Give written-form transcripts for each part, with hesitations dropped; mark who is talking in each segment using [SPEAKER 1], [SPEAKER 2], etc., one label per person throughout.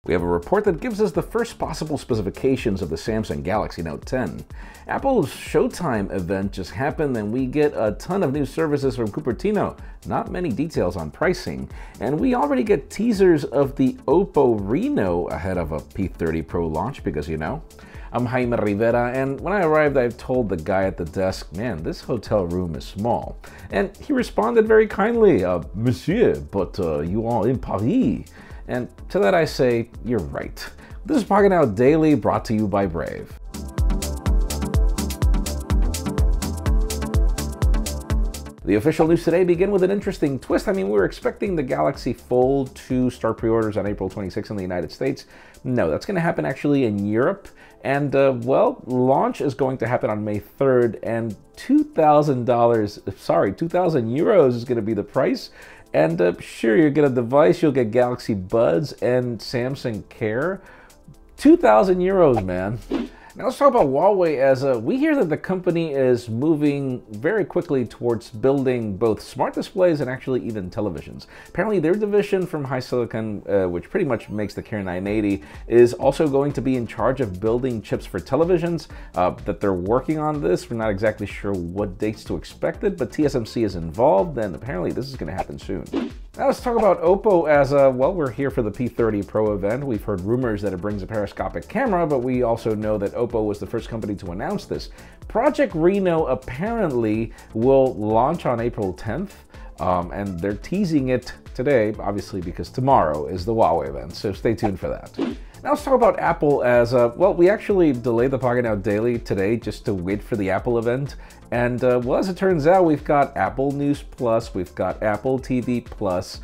[SPEAKER 1] We have a report that gives us the first possible specifications of the Samsung Galaxy Note 10. Apple's Showtime event just happened and we get a ton of new services from Cupertino. Not many details on pricing. And we already get teasers of the Oppo Reno ahead of a P30 Pro launch because, you know. I'm Jaime Rivera, and when I arrived, I told the guy at the desk, man, this hotel room is small. And he responded very kindly, Monsieur, but you are in Paris. And to that I say, you're right. This is Pocketnow Daily, brought to you by Brave. The official news today begin with an interesting twist. I mean, we were expecting the Galaxy Fold to start pre-orders on April 26 in the United States. No, that's going to happen actually in Europe. And, well, launch is going to happen on May 3rd, and $2,000 euros is going to be the price. And sure, you get a device, you'll get Galaxy Buds and Samsung Care. 2,000 euros, man. Now let's talk about Huawei, as we hear that the company is moving very quickly towards building both smart displays and actually even televisions. Apparently their division from HiSilicon, which pretty much makes the Kirin 980, is also going to be in charge of building chips for televisions, that they're working on this. We're not exactly sure what dates to expect it, but TSMC is involved, and apparently this is going to happen soon. Now let's talk about Oppo, as well, we're here for the P30 Pro event. We've heard rumors that it brings a periscopic camera, but we also know that Oppo was the first company to announce this. Project Reno apparently will launch on April 10th, and they're teasing it today, obviously because tomorrow is the Huawei event, so stay tuned for that. Now let's talk about Apple, as, well, we actually delayed the Pocketnow Daily today just to wait for the Apple event. And, well, as it turns out, we've got Apple News Plus, we've got Apple TV Plus,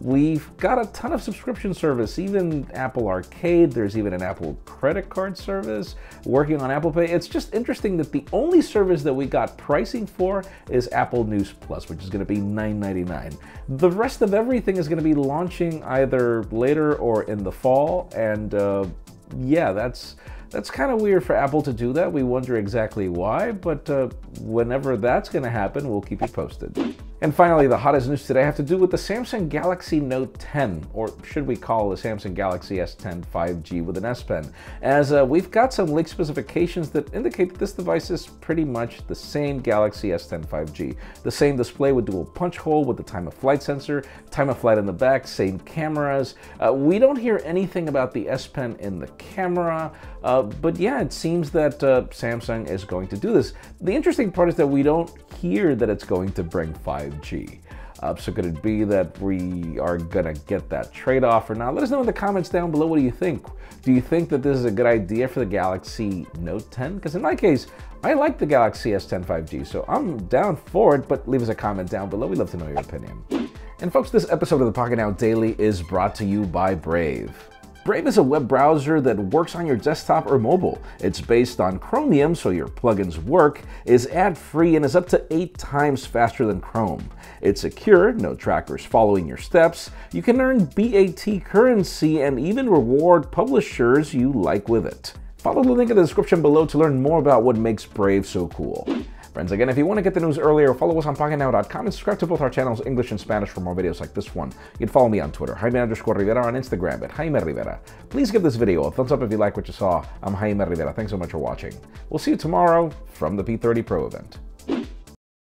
[SPEAKER 1] we've got a ton of subscription service, even Apple Arcade, there's even an Apple credit card service, working on Apple Pay. It's just interesting that the only service that we got pricing for is Apple News Plus, which is going to be $9.99. The rest of everything is going to be launching either later or in the fall, and yeah, that's kind of weird for Apple to do that. We wonder exactly why, but whenever that's going to happen, we'll keep you posted. And finally, the hottest news today have to do with the Samsung Galaxy Note 10, or should we call the Samsung Galaxy S10 5G with an S Pen, as we've got some leaked specifications that indicate that this device is pretty much the same Galaxy S10 5G. The same display with dual punch hole with the time of flight sensor, time of flight in the back, same cameras. We don't hear anything about the S Pen in the camera, but yeah, it seems that Samsung is going to do this. The interesting part is that we don't hear that it's going to bring 5G. So could it be that we are gonna get that trade-off or not? Let us know in the comments down below. What do you think? Do you think that this is a good idea for the Galaxy Note 10? Because in my case, I like the Galaxy S10 5G, so I'm down for it, but leave us a comment down below. We'd love to know your opinion. And folks, this episode of the Pocketnow Daily is brought to you by Brave. Brave is a web browser that works on your desktop or mobile. It's based on Chromium, so your plugins work, is ad-free, and is up to 8 times faster than Chrome. It's secure, no trackers following your steps. You can earn BAT currency and even reward publishers you like with it. Follow the link in the description below to learn more about what makes Brave so cool. Friends, again, if you want to get the news earlier, follow us on Pocketnow.com and subscribe to both our channels, English and Spanish, for more videos like this one. You can follow me on Twitter, Jaime_Rivera, on Instagram at Jaime Rivera. Please give this video a thumbs up if you like what you saw. I'm Jaime Rivera. Thanks so much for watching. We'll see you tomorrow from the P30 Pro event.